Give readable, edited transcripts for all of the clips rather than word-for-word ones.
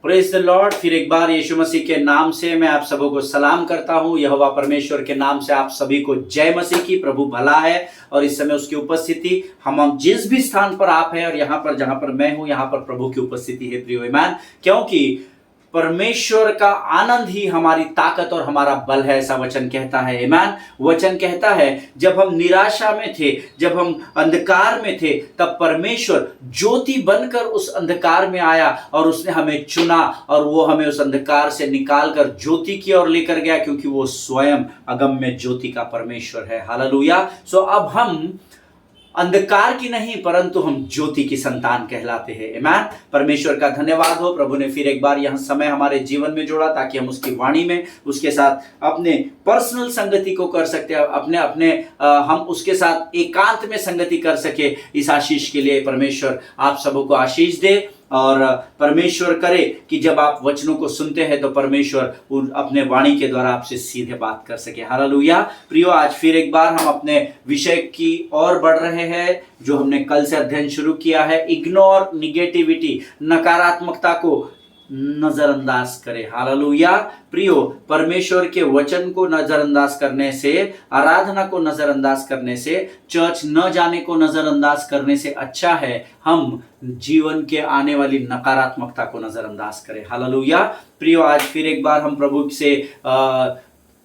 Praise the Lord. फिर एक बार यीशु मसीह के नाम से मैं आप सबों को सलाम करता हूँ। यहोवा परमेश्वर के नाम से आप सभी को जय मसीह की। प्रभु भला है और इस समय उसकी उपस्थिति हम जिस भी स्थान पर आप हैं और यहाँ पर जहाँ पर मैं हूँ यहाँ पर प्रभु की उपस्थिति है प्रियो ईमान, क्योंकि परमेश्वर का आनंद ही हमारी ताकत और हमारा बल है, ऐसा वचन कहता है। ईमान वचन कहता है जब हम निराशा में थे, जब हम अंधकार में थे, तब परमेश्वर ज्योति बनकर उस अंधकार में आया और उसने हमें चुना और वो हमें उस अंधकार से निकालकर ज्योति की ओर लेकर गया, क्योंकि वो स्वयं अगम्य ज्योति का परमेश्वर है। हालेलुया। सो अब हम अंधकार की नहीं परंतु हम ज्योति की संतान कहलाते हैं। आमीन। परमेश्वर का धन्यवाद हो। प्रभु ने फिर एक बार यह समय हमारे जीवन में जोड़ा ताकि हम उसकी वाणी में उसके साथ अपने पर्सनल संगति को कर सकते हैं, अपने हम उसके साथ एकांत में संगति कर सके। इस आशीष के लिए परमेश्वर आप सबों को आशीष दे और परमेश्वर करे कि जब आप वचनों को सुनते हैं तो परमेश्वर अपने वाणी के द्वारा आपसे सीधे बात कर सके। हालेलुया। प्रियो, आज फिर एक बार हम अपने विषय की ओर बढ़ रहे हैं जो हमने कल से अध्ययन शुरू किया है। इग्नोर निगेटिविटी, नकारात्मकता को नजरअंदाज करे। हालेलुया। प्रियो, परमेश्वर के वचन को नजरअंदाज करने से, आराधना को नजरअंदाज करने से, चर्च न जाने को नजरअंदाज करने से अच्छा है हम जीवन के आने वाली नकारात्मकता को नजरअंदाज करें। हालेलुया। प्रियो, आज फिर एक बार हम प्रभु से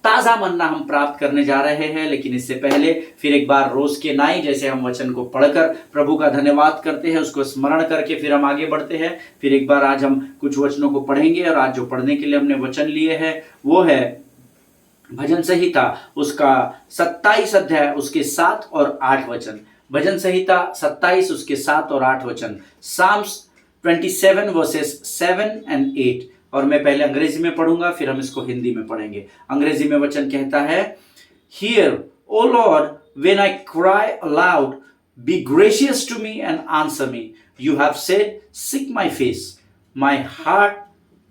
ताजा मन्ना हम प्राप्त करने जा रहे हैं, लेकिन इससे पहले फिर एक बार रोज के नाई जैसे हम वचन को पढ़कर प्रभु का धन्यवाद करते हैं, उसको स्मरण करके फिर हम आगे बढ़ते हैं। फिर एक बार आज हम कुछ वचनों को पढ़ेंगे और आज जो पढ़ने के लिए हमने वचन लिए हैं वो है भजन संहिता उसका 27 अध्याय उसके 7 और 8 वचन। भजन संहिता 27 उसके 7 और 8 वचन। Psalms 27 versus 7 and 8। और मैं पहले अंग्रेजी में पढ़ूंगा फिर हम इसको हिंदी में पढ़ेंगे। अंग्रेजी में वचन कहता है, Hear, O Lord, when I cry aloud, be gracious to me and answer me. You have said, seek my face. My heart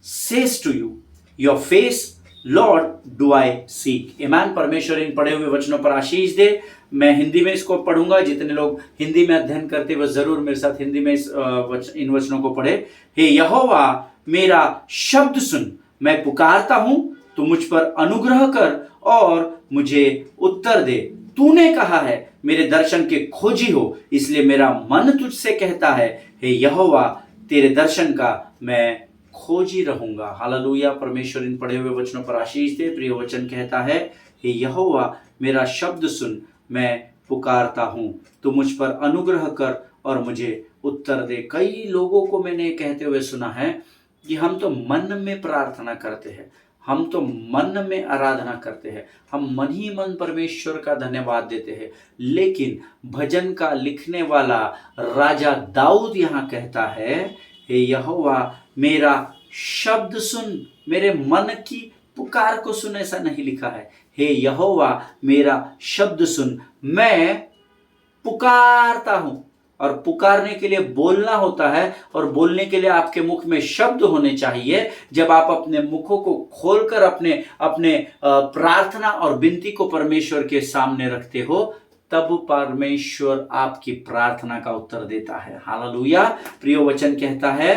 says to you, your face, Lord, do I seek. ईमान। परमेश्वर इन पढ़े हुए वचनों पर आशीष दे। मैं हिंदी में इसको पढ़ूंगा। जितने लोग हिंदी में अध्ययन करते वह जरूर मेरे साथ हिंदी में इन वचनों को पढ़े। हे यहोवा, मेरा शब्द सुन, मैं पुकारता हूं, तू मुझ पर अनुग्रह कर और मुझे उत्तर दे। तूने कहा है मेरे दर्शन के खोजी हो, इसलिए मेरा मन तुझसे कहता है, हे यहोवा, तेरे दर्शन का मैं खोजी रहूंगा। हालेलुया। परमेश्वर इन पढ़े हुए वचनों पर आशीष दे। प्रिय वचन कहता है, हे यहोवा, मेरा शब्द सुन, मैं पुकारता हूं, तू मुझ पर अनुग्रह कर और मुझे उत्तर दे। कई लोगों को मैंने कहते हुए सुना है कि हम तो मन में प्रार्थना करते हैं, हम तो मन में आराधना करते हैं, हम मन ही मन परमेश्वर का धन्यवाद देते हैं, लेकिन भजन का लिखने वाला राजा दाऊद यहाँ कहता है, हे यहोवा, मेरा शब्द सुन, मेरे मन की पुकार को सुन। ऐसा नहीं लिखा है, हे यहोवा, मेरा शब्द सुन, मैं पुकारता हूं। और पुकारने के लिए बोलना होता है और बोलने के लिए आपके मुख में शब्द होने चाहिए। जब आप अपने मुखों को खोलकर अपने प्रार्थना और विनती को परमेश्वर के सामने रखते हो, तब परमेश्वर आपकी प्रार्थना का उत्तर देता है। हालेलुया। प्रिय वचन कहता है,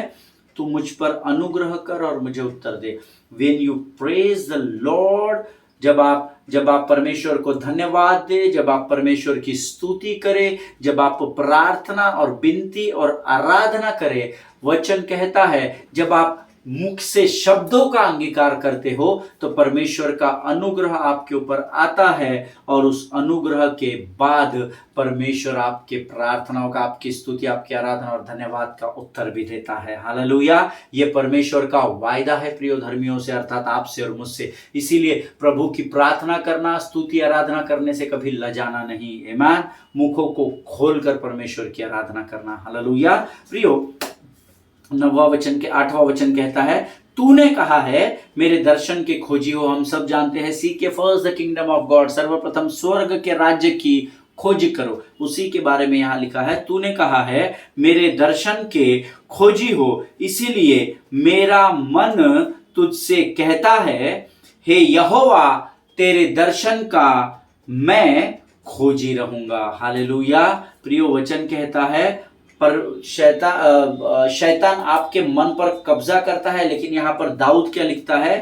तू मुझ पर अनुग्रह कर और मुझे उत्तर दे। When you praise the Lord, जब आप परमेश्वर को धन्यवाद दे, जब आप परमेश्वर की स्तुति करें, जब आप प्रार्थना और विनती और आराधना करें, वचन कहता है जब आप मुख से शब्दों का अंगीकार करते हो तो परमेश्वर का अनुग्रह आपके ऊपर आता है और उस अनुग्रह के बाद परमेश्वर आपके प्रार्थनाओं का, आपकी स्तुति, आपकी आराधना और धन्यवाद का उत्तर भी देता है। हालेलुया। ये परमेश्वर का वायदा है प्रिय धर्मियों से, अर्थात आपसे और मुझसे। इसीलिए प्रभु की प्रार्थना करना, स्तुति आराधना करने से कभी लजाना नहीं। ईमान। मुखों को खोलकर परमेश्वर की आराधना करना। हालेलुया। प्रियो, 9वां वचन के 8वां वचन कहता है, तूने कहा है मेरे दर्शन के खोजी हो। हम सब जानते हैं, seek ye first the kingdom of God, सर्वप्रथम स्वर्ग के राज्य की खोज करो। उसी के बारे में यहाँ लिखा है, तूने कहा है मेरे दर्शन के खोजी हो, इसीलिए मेरा मन तुझसे कहता है, हे यहोवा, तेरे दर्शन का मैं खोजी रहूंगा। हालेलुया। प्रियो वचन कहता है, पर शैतान आपके मन पर कब्जा करता है। लेकिन यहाँ पर दाऊद क्या लिखता है,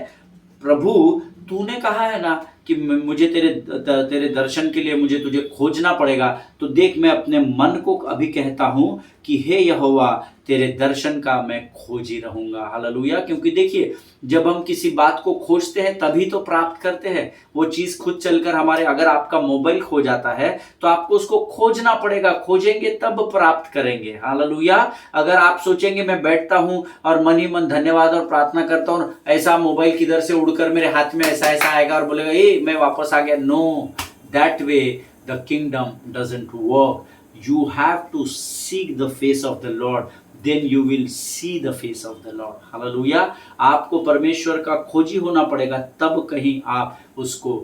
प्रभु तूने कहा है ना कि मुझे तेरे दर्शन के लिए मुझे तुझे खोजना पड़ेगा। तो देख, मैं अपने मन को अभी कहता हूं कि हे यहोवा, तेरे दर्शन का मैं खोजी रहूंगा। हालेलुया। क्योंकि देखिए, जब हम किसी बात को खोजते हैं तभी तो प्राप्त करते हैं। वो चीज खुद चलकर हमारे, अगर आपका मोबाइल खो जाता है तो आपको उसको खोजना पड़ेगा, खोजेंगे तब प्राप्त करेंगे। हालेलुया। अगर आप सोचेंगे मैं बैठता हूं और मन ही मन धन्यवाद और प्रार्थना करता हूं, ऐसा मोबाइल किधर से उड़कर मेरे हाथ में ऐसा ऐसा आएगा और बोलेगा ए मैं वापस आ गया, no, that way the kingdom doesn't work. You have to seek the face of the Lord, then you will see the face of the Lord. Hallelujah. आपको परमेश्वर का खोजी होना पड़ेगा, तब कहीं आप उसको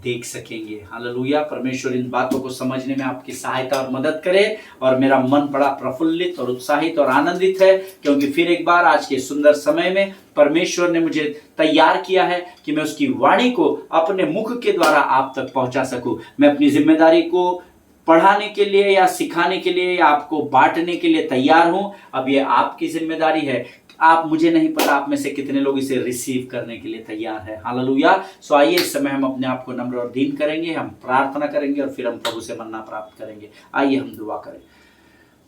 देख सकेंगे। हालेलुया। परमेश्वर इन बातों को समझने में आपकी सहायता और मदद करे। और मेरा मन बड़ा प्रफुल्लित और उत्साहित और आनंदित है, क्योंकि फिर एक बार आज के सुंदर समय में परमेश्वर ने मुझे तैयार किया है कि मैं उसकी वाणी को अपने मुख के द्वारा आप तक पहुंचा सकूं। मैं अपनी जिम्मेदारी को पढ़ाने के लिए या सिखाने के लिए या आपको बांटने के लिए तैयार हूं। अब ये आपकी जिम्मेदारी है। आप, मुझे नहीं पता आप में से कितने लोग इसे रिसीव करने के लिए तैयार है। हालेलुया। सो आइए इस समय हम अपने आप को नम्र और दीन करेंगे, हम प्रार्थना करेंगे और फिर हम प्रभु से मन्ना प्राप्त करेंगे। आइए हम दुआ करें।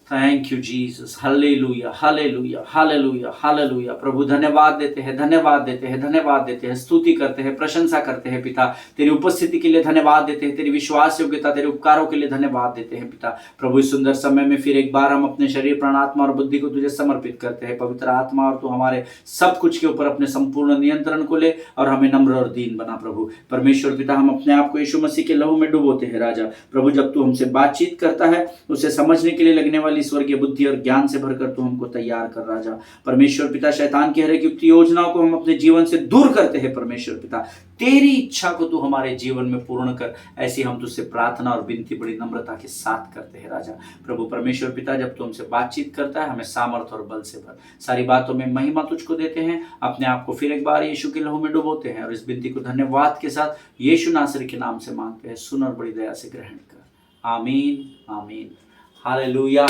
Thank you Jesus. Hallelujah, hallelujah, hallelujah, hallelujah. प्रभु धन्यवाद देते हैं, धन्यवाद देते हैं, धन्यवाद देते हैं, स्तुति करते हैं, प्रशंसा करते हैं पिता। तेरी उपस्थिति के लिए धन्यवाद देते हैं, तेरी विश्वास योग्यता, तेरे उपकारों के लिए धन्यवाद देते हैं पिता। प्रभु इस सुंदर समय में फिर एक बार हम अपने शरीर, प्राण, आत्मा और बुद्धि को तुझे समर्पित करते हैं। पवित्र आत्मा, और तू हमारे सब कुछ के ऊपर अपने संपूर्ण नियंत्रण को ले और हमें नम्र और दीन बना। प्रभु परमेश्वर पिता, हम अपने आप को यीशु मसीह के लहू में डुबोते हैं राजा। प्रभु जब तू हमसे बातचीत करता है, उसे समझने के लिए लगने वाली स्वर्गीय बुद्धि और ज्ञान से भरकर तू हमको तैयार कर राजा। परमेश्वर पिता, शैतान की हर एक युक्ति योजनाओं को हम अपने जीवन से दूर करते हैं। परमेश्वर पिता, तेरी इच्छा को तू हमारे जीवन में पूर्ण कर, ऐसी हम तुझसे प्रार्थना और विनती बड़ी नम्रता के साथ करते हैं राजा। प्रभु परमेश्वर पिता, जब तू हमसे बातचीत करता है, हमें सामर्थ्य और बल से भर। सारी बातों में महिमा तुझको देते हैं। अपने आप को फिर एक बार यीशु के लहू में डुबोते हैं और इस विनती को धन्यवाद के साथ यीशु नासरी के नाम से मांगते हैं। सुन और बड़ी दया से ग्रहण कर। आमीन, आमीन। हालेलुया।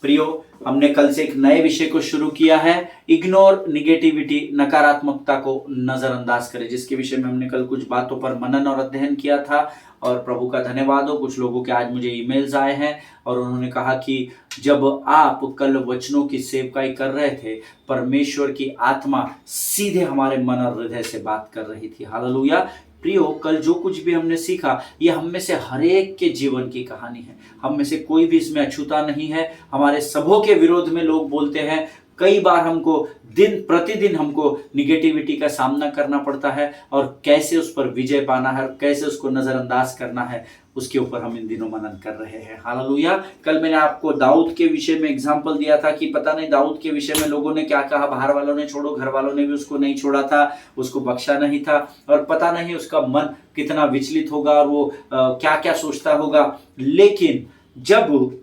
प्रियो, हमने कल से एक नए विषय को शुरू किया है, इग्नोर निगेटिविटी, नकारात्मकता को नजरअंदाज करें, जिसके विषय में हमने कल कुछ बातों पर मनन और अध्ययन किया था। और प्रभु का धन्यवाद हो, कुछ लोगों के आज मुझे ईमेल्स आए हैं और उन्होंने कहा कि जब आप कल वचनों की सेवकाई कर रहे थे, परमेश्वर की आत्मा सीधे हमारे मन और हृदय से बात कर रही थी। हालेलुया। प्रियो, कल जो कुछ भी हमने सीखा, ये हम में से हर एक के जीवन की कहानी है। हम में से कोई भी इसमें अछूता नहीं है। हमारे सबों के विरोध में लोग बोलते हैं। कई बार हमको दिन प्रतिदिन हमको निगेटिविटी का सामना करना पड़ता है, और कैसे उस पर विजय पाना है और कैसे उसको नजरअंदाज करना है, उसके ऊपर हम इन दिनों मनन कर रहे हैं। हालेलुया। कल मैंने आपको दाऊद के विषय में एग्जांपल दिया था कि पता नहीं दाऊद के विषय में लोगों ने क्या कहा। बाहर वालों ने छोड़ो, घर वालों ने भी उसको नहीं छोड़ा था, उसको बख्शा नहीं था, और पता नहीं उसका मन कितना विचलित होगा और वो क्या क्या सोचता होगा। लेकिन जब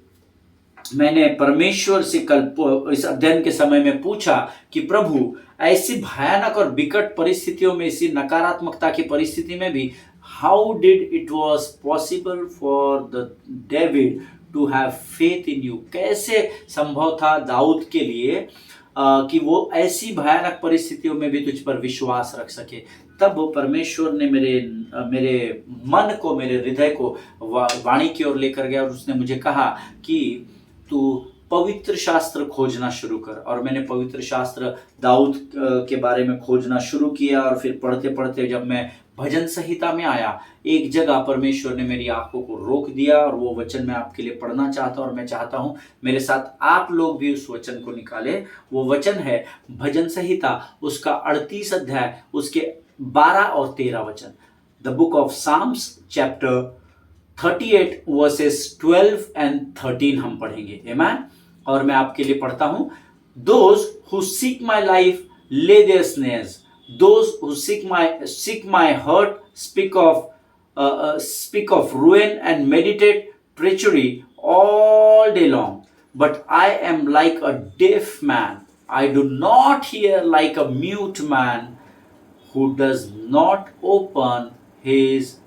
मैंने परमेश्वर से कल इस अध्ययन के समय में पूछा कि प्रभु, ऐसी भयानक और विकट परिस्थितियों में, इसी नकारात्मकता की परिस्थिति में भी, how did it was possible for the David to have faith in you, कैसे संभव था दाऊद के लिए कि वो ऐसी भयानक परिस्थितियों में भी तुझ पर विश्वास रख सके। तब परमेश्वर ने मेरे मन को, मेरे हृदय को वाणी की ओर लेकर गया और उसने मुझे कहा कि तू पवित्र शास्त्र खोजना शुरू कर। और मैंने पवित्र शास्त्र दाऊद के बारे में खोजना शुरू किया, और फिर पढ़ते पढ़ते जब मैं भजन संहिता में आया, एक जगह परमेश्वर ने मेरी आंखों को रोक दिया, और वो वचन मैं आपके लिए पढ़ना चाहता हूं, और मैं चाहता हूं मेरे साथ आप लोग भी उस वचन को निकाले। वो वचन है भजन संहिता, उसका 38 अध्याय, उसके 12 और 13 वचन। The book of Psalms chapter 38 verses 12 and 13 हम पढ़ेंगे। आमीन। और मैं आपके लिए पढ़ता हूं। Those who seek my life lay their snares. Those who seek my hurt speak of ruin and meditate treachery all day long. But I am like a deaf man. I do not hear, like a mute man who does not open his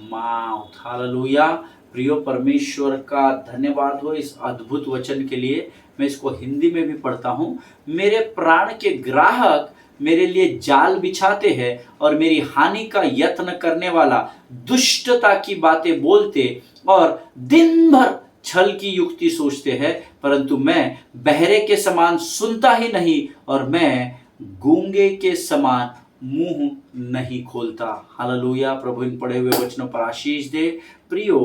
mouth. Hallelujah. प्रियो, परमेश्वर का धन्यवाद हो इस अद्भुत वचन के लिए। मैं इसको हिंदी में भी पढ़ता हूँ। मेरे प्राण के ग्राहक मेरे लिए जाल बिछाते हैं और मेरी हानि का यत्न करने वाला दुष्टता की बातें बोलते और दिन भर छल की युक्ति सोचते हैं, परंतु मैं बहरे के समान सुनता ही नहीं और मैं गूंगे के समान मुंह नहीं खोलता। हालेलुया। प्रभु इन पढ़े हुए वचनों पर आशीष दे। प्रियो,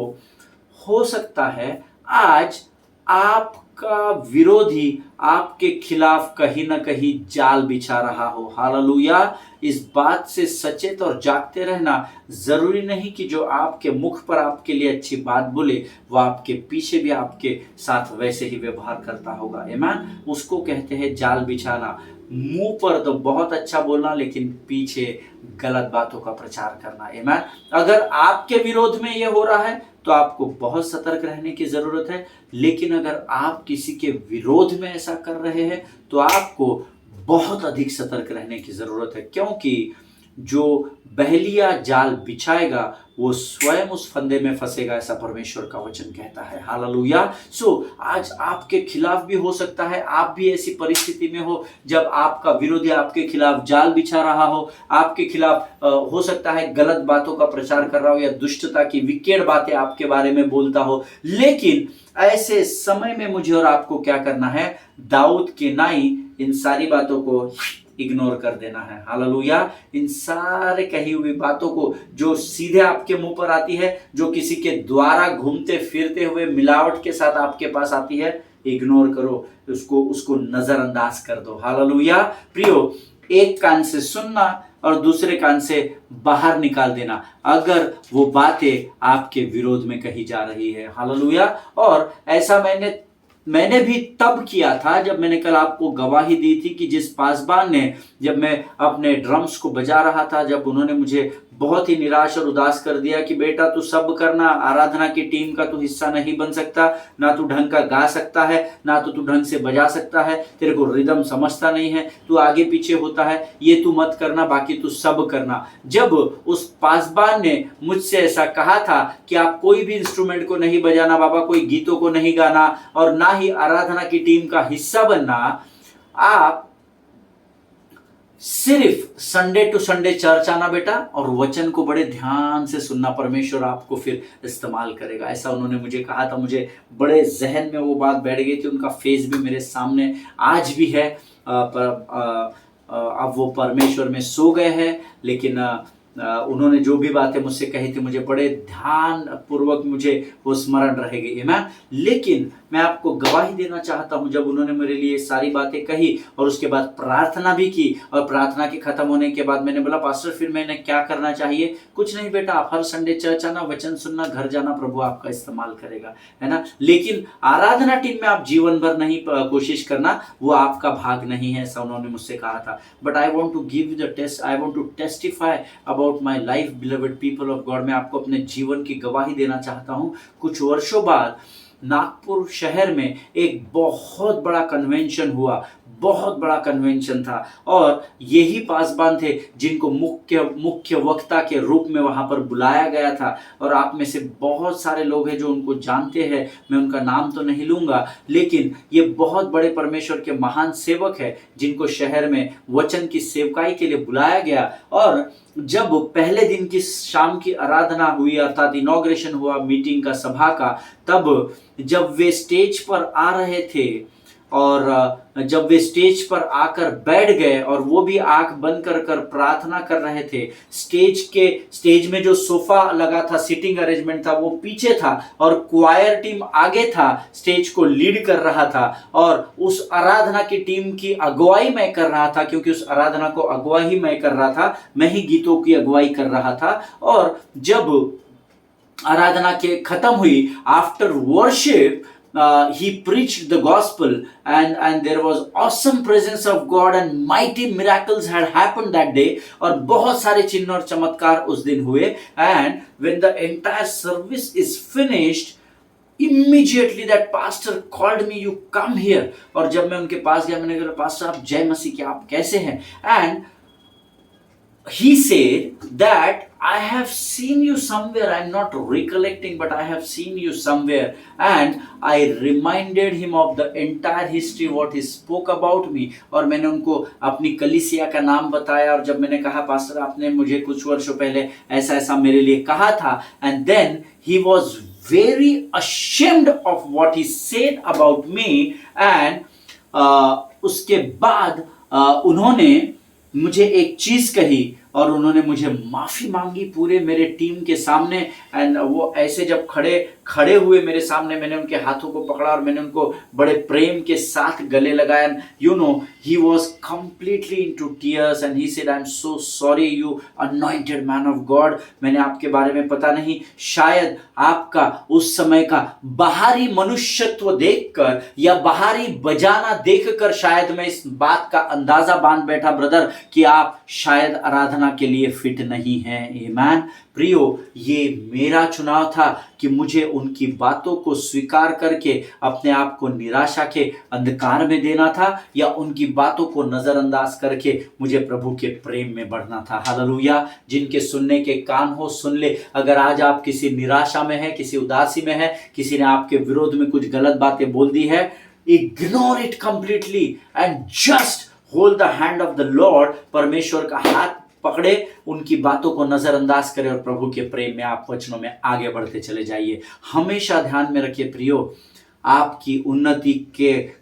हो सकता है आज आपका विरोधी आपके खिलाफ कहीं ना कहीं जाल बिछा रहा हो। हालेलुया। इस बात से सचेत और जागते रहना। जरूरी नहीं कि जो आपके मुख पर आपके लिए अच्छी बात बोले वो आपके पीछे भी आपके साथ वैसे ही व्यवहार करता होगा। आमीन। उसको कहते हैं जाल बिछाना। मुंह पर तो बहुत अच्छा बोलना लेकिन पीछे गलत बातों का प्रचार करना। आमीन। अगर आपके विरोध में यह हो रहा है तो आपको बहुत सतर्क रहने की जरूरत है, लेकिन अगर आप किसी के विरोध में ऐसा कर रहे हैं तो आपको बहुत अधिक सतर्क रहने की जरूरत है, क्योंकि जो बहलिया जाल बिछाएगा वो स्वयं उस फंदे में फंसेगा, ऐसा परमेश्वर का वचन कहता है। हालेलुया। आज आपके खिलाफ भी हो सकता है, आप भी ऐसी परिस्थिति में हो जब आपका विरोधी आपके खिलाफ जाल बिछा रहा हो, आपके खिलाफ हो सकता है गलत बातों का प्रचार कर रहा हो या दुष्टता की विकेट बातें आपके बारे में बोलता हो। लेकिन ऐसे समय में मुझे और आपको क्या करना है? दाऊद के नाई इन सारी बातों को इग्नोर कर देना है। हालेलुया। इन सारे कही हुई बातों को जो सीधे आपके मुंह पर आती है, जो किसी के द्वारा घूमते फिरते हुए मिलावट के साथ आपके पास आती है, इग्नोर करो, उसको नजरअंदाज कर दो। हालेलुया। प्रियो, एक कान से सुनना और दूसरे कान से बाहर निकाल देना अगर वो बातें आपके विरोध में कही जा रही है। हालेलुया। और ऐसा मैंने भी तब किया था जब मैंने कल आपको गवाही दी थी कि जिस पासबान ने, जब मैं अपने ड्रम्स को बजा रहा था, जब उन्होंने मुझे बहुत ही निराश और उदास कर दिया कि बेटा तू सब करना, आराधना की टीम का तू हिस्सा नहीं बन सकता, ना तू ढंग का गा सकता है, ना तो तू ढंग से बजा सकता है, तेरे को रिदम समझता नहीं है, तू आगे पीछे होता है, ये तू मत करना, बाकी तू सब करना। जब उस पासबान ने मुझसे ऐसा कहा था कि आप कोई भी इंस्ट्रूमेंट को नहीं बजाना बाबा, कोई गीतों को नहीं गाना और ना ही आराधना की टीम का हिस्सा बनना, आप सिर्फ संडे टू संडे चर्च आना बेटा और वचन को बड़े ध्यान से सुनना, परमेश्वर आपको फिर इस्तेमाल करेगा। ऐसा उन्होंने मुझे कहा था। मुझे बड़े जहन में वो बात बैठ गई थी। उनका फेस भी मेरे सामने आज भी है। अब वो परमेश्वर में सो गए हैं, लेकिन उन्होंने जो भी बातें मुझसे कही थी मुझे बड़े ध्यान पूर्वक मुझे वो स्मरण रहेगी। आमीन। लेकिन मैं आपको गवाही देना चाहता हूं, जब उन्होंने मेरे लिए सारी बातें कही और उसके बाद प्रार्थना भी की, और प्रार्थना के खत्म होने के बाद मैंने बोला पास्टर फिर मैंने क्या करना चाहिए? कुछ नहीं बेटा, आप हर संडे चर्च आना, वचन सुनना, घर जाना, प्रभु आपका इस्तेमाल करेगा, है ना। लेकिन आराधना टीम में आप जीवन भर नहीं कोशिश करना, वो आपका भाग नहीं है, ऐसा उन्होंने मुझसे कहा था। But I want to give the test, I want to testify about my life beloved people of God. मैं आपको अपने जीवन की गवाही देना चाहता हूँ। कुछ वर्षों बाद नागपुर शहर में एक बहुत बड़ा कन्वेंशन हुआ, बहुत बड़ा कन्वेंशन था, और यही पासबान थे जिनको मुख्य वक्ता के रूप में वहां पर बुलाया गया था। और आप में से बहुत सारे लोग हैं जो उनको जानते हैं, मैं उनका नाम तो नहीं लूंगा, लेकिन ये बहुत बड़े परमेश्वर के महान सेवक हैं जिनको शहर में वचन की सेवकाई के लिए बुलाया गया। और जब पहले दिन की शाम की आराधना हुई, अर्थात इनॉग्रेशन हुआ मीटिंग का, सभा का, तब जब वे स्टेज पर आ रहे थे और जब वे स्टेज पर आकर बैठ गए और वो भी आंख बंद कर प्रार्थना कर रहे थे, स्टेज में जो सोफा लगा था, सीटिंग अरेंजमेंट था, वो पीछे था और क्वायर टीम आगे था, स्टेज को लीड कर रहा था। और उस आराधना की टीम की अगुवाई मैं कर रहा था, क्योंकि उस आराधना को अगुवाई मैं कर रहा था, मैं ही गीतों की अगुवाई कर रहा था। और जब आराधना के खत्म हुई, after worship he preached the gospel, and there was awesome presence of God and mighty miracles had happened that day, और बहुत सारे चिन्ह और चमत्कार उस दिन हुए। And when the entire service is finished, immediately that pastor called me, you come here। और जब मैं उनके पास गया, मैंने कहा पास्टर आप जय मसीह की, आप कैसे हैं? And he said that I have seen you somewhere. I'm not recollecting, but I have seen you somewhere. And I reminded him of the entire history, what he spoke about me. और मैंने उनको अपनी कलीसिया का नाम बताया, और जब मैंने कहा पास्टर आपने मुझे कुछ वर्षों पहले ऐसा ऐसा मेरे लिए कहा था, and then he was very ashamed of what he said about me. And उसके बाद उन्होंने मुझे एक चीज कही, और उन्होंने मुझे माफी मांगी पूरे मेरे टीम के सामने। एंड वो ऐसे जब खड़े हुए मेरे सामने, मैंने उनके हाथों को पकड़ा और मैंने उनको बड़े प्रेम के साथ गले लगाया। You know, he was completely into tears and he said, I am so sorry you anointed man of God. मैंने आपके बारे में पता नहीं, शायद आपका उस समय का बाहरी मनुष्यत्व देखकर या बाहरी बजाना देखकर शायद मैं इस बात का अंदाजा बांध बैठा ब्रदर कि आप शायद आराधना के लिए फिट नहीं है। आमीन। प्रियो, ये मेरा चुनाव था कि मुझे उनकी बातों को स्वीकार करके अपने आप को निराशा के अंधकार में देना था, या उनकी बातों को नजरअंदाज करके मुझे प्रभु के प्रेम में बढ़ना था। हालेलुया। जिनके सुनने के कान हो सुन ले। अगर आज आप किसी निराशा में है, किसी उदासी में है, किसी ने आपके विरोध में कुछ गलत बातें बोल दी है, ignore it completely and just hold the hand of the Lord. परमेश्वर का हाथ पकड़े, उनकी बातों को नजरअंदाज करें और प्रभु के प्रेम में आप वचनों में आगे बढ़ते चले जाइए। हमेशा ध्यान में रखिए प्रियो, आपकी उन्नति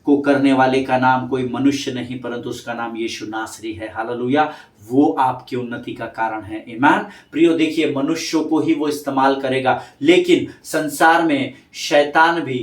को करने वाले का नाम कोई मनुष्य नहीं, परंतु उसका नाम यीशु नासरी है। हालेलुया। वो आपकी उन्नति का कारण है। आमीन। प्रियो, देखिए, मनुष्यों को ही वो इस्तेमाल करेगा, लेकिन संसार में शैतान भी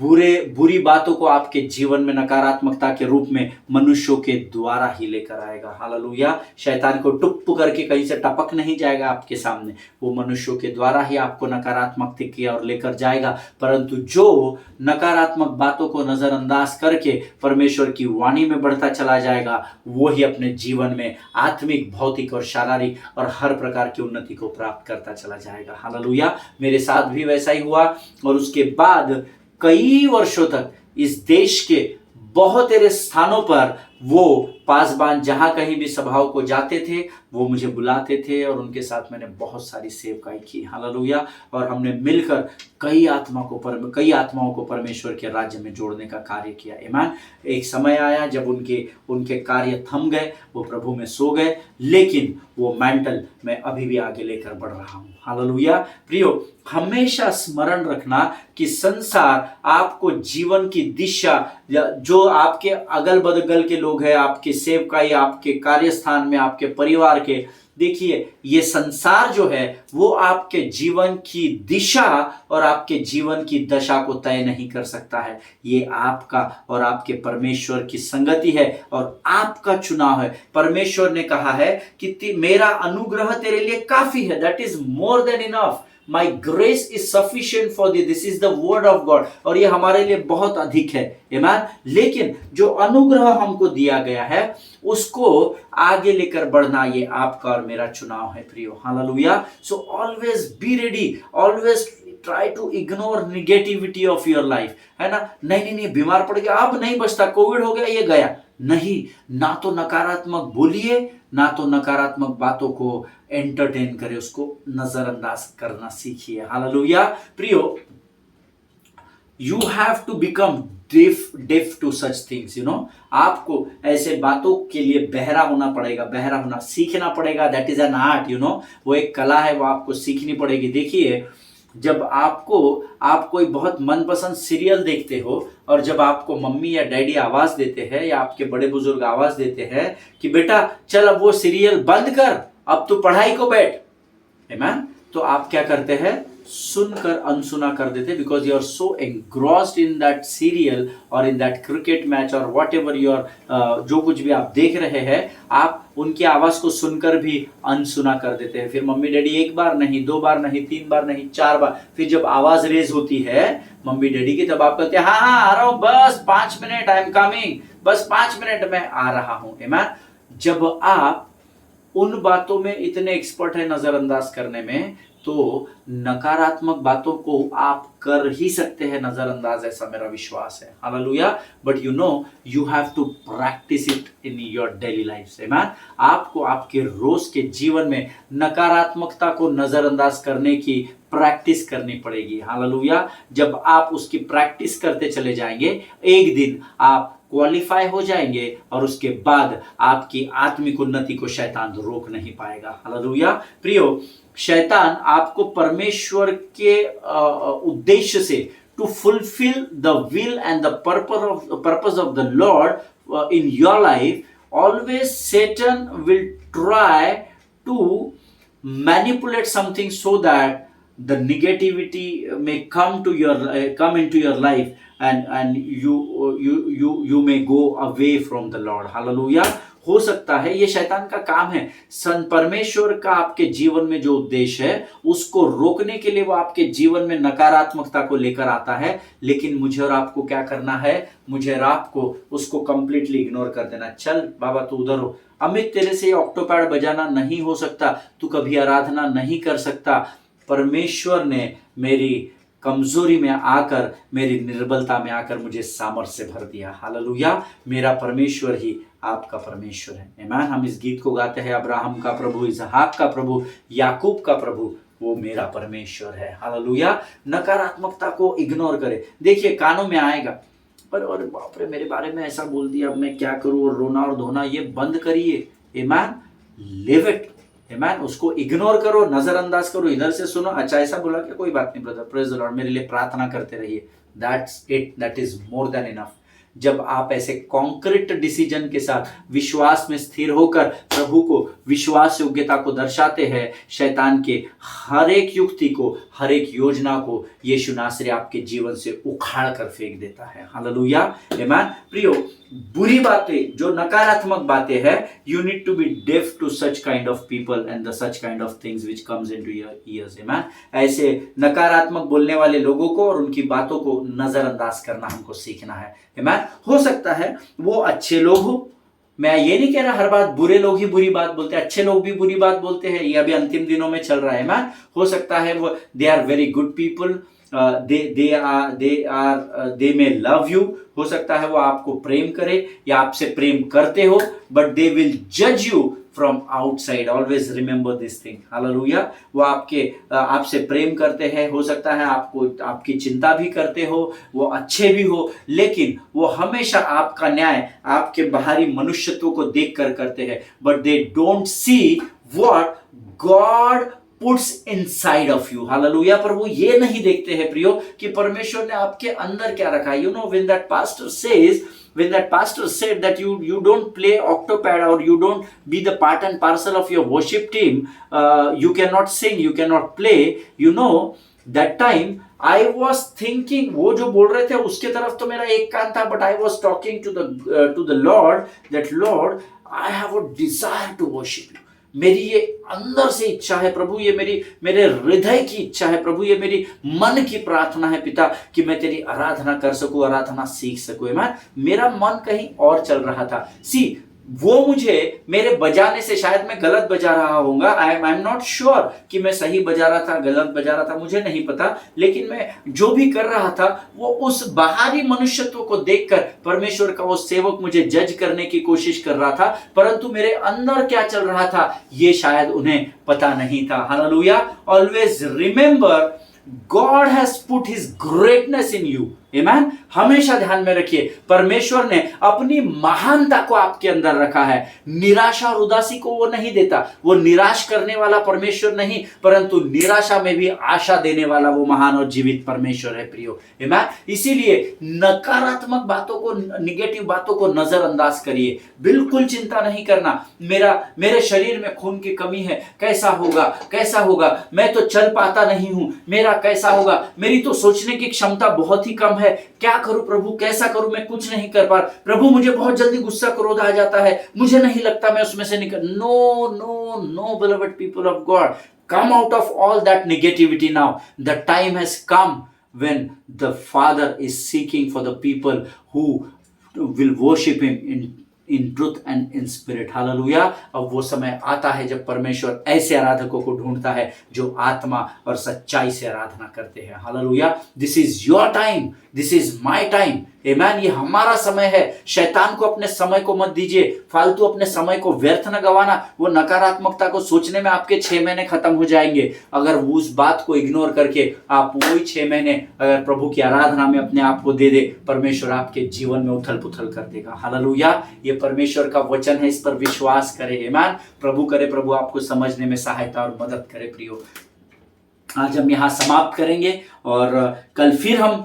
बुरी बातों को आपके जीवन में नकारात्मकता के रूप में मनुष्यों के द्वारा ही लेकर आएगा। हालेलुया। शैतान को टुप्प करके कहीं से टपक नहीं जाएगा आपके सामने, वो मनुष्यों के द्वारा ही आपको नकारात्मकता की ओर लेकर जाएगा। परंतु जो नकारात्मक बातों को नजरअंदाज करके परमेश्वर की वाणी में बढ़ता चला जाएगा, वो ही अपने जीवन में आत्मिक, भौतिक और शारीरिक और हर प्रकार की उन्नति को प्राप्त करता चला जाएगा। हालेलुया। मेरे साथ भी वैसा ही हुआ, और उसके बाद कई वर्षों तक इस देश के बहुत सारे स्थानों पर वो पासबान जहां कहीं भी सभाओं को जाते थे, वो मुझे बुलाते थे और उनके साथ मैंने बहुत सारी सेवकाई की। हालेलुया। और हमने मिलकर कई आत्माओं को परमेश्वर के राज्य में जोड़ने का कार्य किया। आमीन। एक समय आया जब उनके कार्य थम गए, वो प्रभु में सो गए, लेकिन वो मेंटल मैं अभी भी आगे लेकर बढ़ रहा हूँ। हालेलुया। प्रियो, हमेशा स्मरण रखना कि संसार आपको जीवन की दिशा, जो आपके अगल बगल के लोग हैं, आपके सेवकाई, आपके कार्यस्थान में, आपके परिवार के, देखिए, ये संसार जो है वो आपके जीवन की दिशा और आपके जीवन की दशा को तय नहीं कर सकता है। ये आपका और आपके परमेश्वर की संगति है और आपका चुनाव है। परमेश्वर ने कहा है कि मेरा अनुग्रह तेरे लिए काफी है, that is more than enough. My grace is sufficient for thee. This is the word of God. और ये हमारे लिए बहुत अधिक है। आमीन। लेकिन जो अनुग्रह हमको दिया गया है उसको आगे लेकर बढ़ना, ये आपका और मेरा चुनाव है प्रियो। Hallelujah. So always be ready. Always try to ignore negativity of your life. है ना? नहीं, बीमार पड़ गया, अब नहीं बचता, कोविड हो गया, ये गया नहीं। ना तो नकारात्मक बोलिए, ना तो नकारात्मक बातों को एंटरटेन करे, उसको नजरअंदाज करना सीखिए। हालेलुया। प्रियो, you have to become deaf to such things, you know। आपको ऐसे बातों के लिए बहरा होना सीखना पड़ेगा। That is an art, you know। वो एक कला है, वो आपको सीखनी पड़ेगी। देखिए, जब आप कोई बहुत मनपसंद सीरियल देखते हो और जब आपको मम्मी या डैडी आवाज देते हैं या आपके बड़े बुजुर्ग आवाज देते हैं कि बेटा चल अब वो सीरियल बंद कर, अब तू पढ़ाई को बैठ, आमीन, तो आप क्या करते हैं? सुनकर अनसुना कर देते, because you are so engrossed in that serial और इन दैट क्रिकेट मैच और वॉट एवर यूर जो कुछ भी आप देख रहे हैं, आप उनकी आवाज को सुनकर भी अनसुना कर देते हैं। फिर मम्मी डैडी एक बार नहीं, दो बार नहीं, तीन बार नहीं, चार बार, फिर जब आवाज रेज होती है मम्मी डैडी की, तब आप कहते हैं हाँ आ रहा हूं, बस 5 मिनट, आई एम कमिंग, बस 5 मिनट में आ रहा हूं। आमीन। जब आप उन बातों में इतने एक्सपर्ट है नजरअंदाज करने में तो नकारात्मक बातों को आप कर ही सकते हैं नजरअंदाज, ऐसा मेरा विश्वास है। Hallelujah. But you have to practice it in your daily life. आमीन। आपको आपके रोज के जीवन में नकारात्मकता को नजरअंदाज करने की प्रैक्टिस करनी पड़ेगी। हालेलुया। जब आप उसकी प्रैक्टिस करते चले जाएंगे, एक दिन आप क्वालिफाई हो जाएंगे और उसके बाद आपकी आत्मिक उन्नति को शैतान रोक नहीं पाएगा। हालेलुया। प्रियो, शैतान आपको परमेश्वर के उद्देश्य से to fulfil the will and the purpose of the Lord in your life, always Satan will try to manipulate something so that the negativity may come into your life, and you may go away from the Lord. Hallelujah. हो सकता है ये शैतान का काम है, परमेश्वर का आपके जीवन में जो उद्देश्य है उसको रोकने के लिए वो आपके जीवन में नकारात्मकता को लेकर आता है। लेकिन मुझे और आपको क्या करना है? मुझे और आपको उसको कंप्लीटली इग्नोर कर देना। चल बाबा तू उधर हो, अमित तेरे से ऑक्टोपैड बजाना नहीं हो सकता, तू कभी आराधना नहीं कर सकता। परमेश्वर ने मेरी कमजोरी में आकर, मेरी निर्बलता में आकर मुझे सामर्थ्य से भर दिया। हालेलुया। मेरा परमेश्वर ही आपका परमेश्वर है। आमीन। हम इस गीत को गाते हैं, अब्राहम का प्रभु, इसहाक का प्रभु, याकूब का प्रभु, वो मेरा परमेश्वर है। हालेलुया। नकारात्मकता को इग्नोर करें। देखिए कानों में आएगा, पर और बाप रे मेरे बारे में ऐसा बोल दिया, अब मैं क्या करूं, और रोना और धोना ये बंद करिए। आमीन। Live it. आमीन। उसको इग्नोर करो, नजरअंदाज करो। इधर से सुनो, अच्छा ऐसा बोला कि कोई बात नहीं ब्रदर, प्रेज द लॉर्ड, मेरे लिए प्रार्थना करते रहिए। That's it, that is more than enough. जब आप ऐसे कॉन्क्रीट डिसीजन के साथ विश्वास में स्थिर होकर प्रभु को विश्वास योग्यता को दर्शाते हैं, शैतान के हर एक युक्ति को, हर एक योजना को यीशु नासरी आपके जीवन से उखाड़ कर फेंक देता है। हालेलुया। आमीन। प्रियो, बुरी बातें जो नकारात्मक बातें हैं, you need to be deaf to such kind of people and the such kind of things which comes into your ears. आमीन। ऐसे नकारात्मक बोलने वाले लोगों को और उनकी बातों को नजरअंदाज करना हमको सीखना है। आमीन। हो सकता है वो अच्छे लोग हो, मैं ये नहीं कह रहा हर बात बुरे लोग ही बुरी बात बोलते हैं, अच्छे लोग भी बुरी बात बोलते हैं, ये अभी अंतिम दिनों में चल रहा है। आमीन। हो सकता है वो they are very good people, they may love you, हो सकता है वो आपको प्रेम करे या आपसे प्रेम करते हो, but they will judge you from outside. Always remember this thing. Hallelujah. वो आपसे प्रेम करते हैं, हो सकता है आपकी चिंता भी करते हो, वो अच्छे भी हो, लेकिन वो हमेशा आपका न्याय आपके बाहरी मनुष्यत्व को देख कर करते हैं, but they don't see what God puts inside of you. Hallelujah. पर वो ये नहीं देखते हैं प्रियो कि परमेश्वर ने आपके अंदर क्या रखा है। When that pastor said that you don't play octopad or you don't be the part and parcel of your worship team, you cannot sing, you cannot play, that time I was thinking, वो जो बोल रहे थे उसके तरफ तो मेरा एक कान था, but I was talking to the Lord, that Lord, I have a desire to worship you. मेरी ये अंदर से इच्छा है प्रभु, ये मेरे हृदय की इच्छा है प्रभु, ये मेरी मन की प्रार्थना है पिता कि मैं तेरी आराधना कर सकूं, आराधना सीख सकूं। मेरा मन कहीं और चल रहा था। वो मुझे मेरे बजाने से, शायद मैं गलत बजा रहा होऊंगा, आई एम नॉट श्योर कि मैं सही बजा रहा था, गलत बजा रहा था, मुझे नहीं पता, लेकिन मैं जो भी कर रहा था वो उस बाहरी मनुष्यत्व को देखकर परमेश्वर का वो सेवक मुझे जज करने की कोशिश कर रहा था, परंतु मेरे अंदर क्या चल रहा था ये शायद उन्हें पता नहीं था। Hallelujah. Always remember, God has put his greatness in you. Amen. हमेशा ध्यान में रखिए, परमेश्वर ने अपनी महानता को आपके अंदर रखा है। निराशा और उदासी को वो नहीं देता, वो निराश करने वाला परमेश्वर नहीं, परंतु निराशा में भी आशा देने वाला वो महान और जीवित परमेश्वर है प्रियो। Amen. इसीलिए नकारात्मक बातों को, निगेटिव बातों को नजरअंदाज करिए, बिल्कुल चिंता नहीं करना। मेरे शरीर में खून की कमी है, कैसा होगा, मैं तो चल पाता नहीं हूं, मेरा कैसा होगा, मेरी तो सोचने की क्षमता बहुत ही कम है, क्या करूं प्रभु, कैसा करूं, मैं कुछ नहीं कर पा, प्रभु मुझे बहुत जल्दी गुस्सा क्रोध आ जाता है, मुझे नहीं लगता मैं उसमें से निकल। No beloved people of God, come out of all that negativity now. The time has come when the Father is seeking for the people who will worship him in truth and in spirit. Hallelujah. अब वो समय आता है जब परमेश्वर ऐसे आराधकों को ढूंढता है जो आत्मा और सच्चाई से आराधना करते हैं। Hallelujah. This is your time, this is my time. आमीन। ये हमारा समय है। शैतान को अपने समय को मत दीजिए, फालतू अपने समय को व्यर्थ न गवाना। वो नकारात्मकता को सोचने में आपके 6 महीने खत्म हो जाएंगे अगर उस बात को इग्नोर करके आप वही 6 महीने अगर प्रभु की आराधना में अपने आप को दे दे, परमेश्वर आपके जीवन में उथल पुथल कर देगा। हालेलुया। ये परमेश्वर का वचन है, इस पर विश्वास करें। आमीन। प्रभु करे प्रभु आपको समझने में सहायता और मदद करे। प्रियो, आज हम यहाँ समाप्त करेंगे और कल फिर हम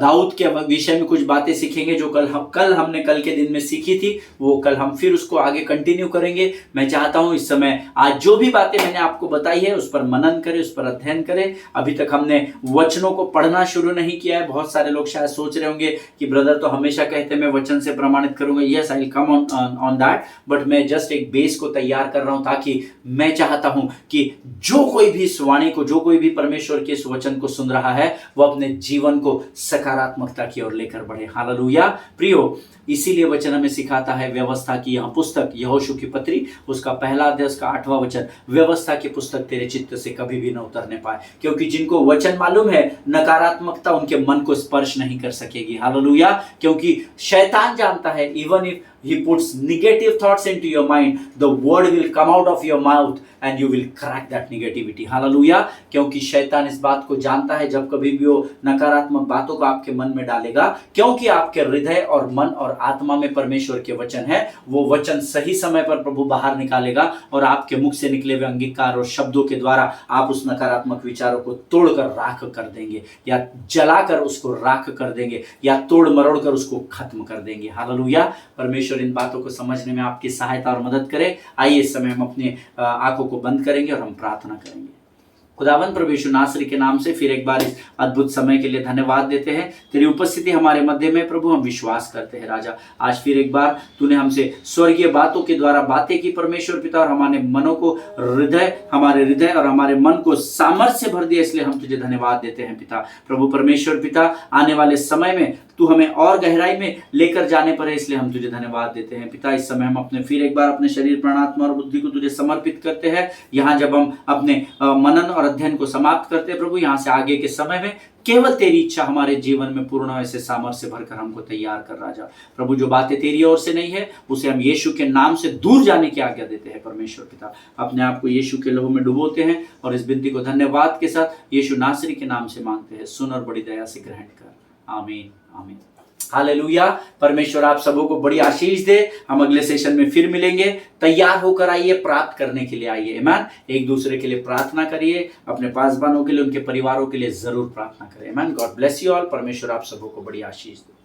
दाऊद के विषय में कुछ बातें सीखेंगे जो कल हमने कल के दिन में सीखी थी, वो कल हम फिर उसको आगे कंटिन्यू करेंगे। मैं चाहता हूं इस समय आज जो भी बातें मैंने आपको बताई है उस पर मनन करें, उस पर अध्ययन करें। अभी तक हमने वचनों को पढ़ना शुरू नहीं किया है। बहुत सारे लोग शायद सोच रहे होंगे कि ब्रदर तो हमेशा कहते हैं मैं वचन से प्रमाणित करूंगा। Yes, I will come on that, but मैं जस्ट एक बेस को तैयार कर रहा हूं ताकि मैं चाहता हूं कि जो कोई भी इस वाणी को, जो कोई भी परमेश्वर के इस वचन को सुन रहा है वो अपने जीवन को सकारात्मकता की ओर लेकर बढ़े। हालेलुया। प्रियो, इसीलिए वचन हमें सिखाता है व्यवस्था की यह पुस्तक, यहोशू की पत्री, उसका पहला अध्याय उसका 8वां वचन, व्यवस्था की पुस्तक तेरे चित्त से कभी भी न उतरने पाए, क्योंकि जिनको वचन मालूम है नकारात्मकता उनके मन को स्पर्श नहीं कर सकेगी। हालेलुया। क्योंकि शैतान जानता है even if he puts negative thoughts into your mind, the word will come out of your mouth and you will crack that negativity. Hallelujah. क्योंकि शैतान इस बात को जानता है जब कभी भी वो नकारात्मक बातों को आपके मन में डालेगा, क्योंकि आपके हृदय और मन और आत्मा में परमेश्वर के वचन है, वो वचन सही समय पर प्रभु बाहर निकालेगा और आपके मुख से निकले हुए अंगीकार और शब्दों के द्वारा आप उस नकारात्मक विचारों को तोड़कर राख कर देंगे, या जलाकर उसको राख कर देंगे, या तोड़ मरोड़ कर उसको खत्म कर देंगे। हालेलुया। परमेश्वर इन बातों को समझने में आपकी सहायता और मदद करे। आइए इस समय हम अपने आंखों को बंद करेंगे और हम प्रार्थना करेंगे। खुदावंद प्रभु यीशु नासरी के नाम से फिर एक बार इस अद्भुत समय के लिए धन्यवाद देते हैं। तेरी उपस्थिति हमारे मध्य में प्रभु, हम विश्वास करते हैं राजा, आज फिर एक बार तूने हमसे स्वर्गीय बातों के द्वारा बातें की परमेश्वर पिता, और हमारे मनों को हमारे हृदय और हमारे मन को सामर्थ्य से भर दिया, इसलिए हम तुझे धन्यवाद देते हैं पिता। प्रभु परमेश्वर पिता, आने वाले समय में तू हमें और गहराई में लेकर जाने पर है, इसलिए हम तुझे धन्यवाद देते हैं पिता। इस समय हम अपने फिर एक बार अपने शरीर, प्राण, आत्मा और बुद्धि को तुझे समर्पित करते हैं। यहाँ जब हम अपने मनन और अध्ययन को समाप्त करते हैं प्रभु, यहाँ से आगे के समय में केवल तेरी इच्छा हमारे जीवन में पूर्ण ऐसे सामर्थ्य से भरकर हमको तैयार कर राजा। प्रभु जो बातें तेरी ओर से नहीं है उसे हम यीशु के नाम से दूर जाने की आज्ञा देते हैं परमेश्वर पिता। अपने आप को यीशु के लहू में डुबोते हैं और इस विनती को धन्यवाद के साथ यीशु नासरी के नाम से मांगते हैं। सुन और बड़ी दया से ग्रहण कर। आमीन, आमीन। हालेलुया। परमेश्वर आप सबों को बड़ी आशीष दे। हम अगले सेशन में फिर मिलेंगे। तैयार होकर आइए, प्राप्त करने के लिए आइए। आमीन। एक दूसरे के लिए प्रार्थना करिए, अपने पासवानों के लिए, उनके परिवारों के लिए जरूर प्रार्थना करें। आमीन। God bless you all. परमेश्वर आप सबों को बड़ी आशीष दे।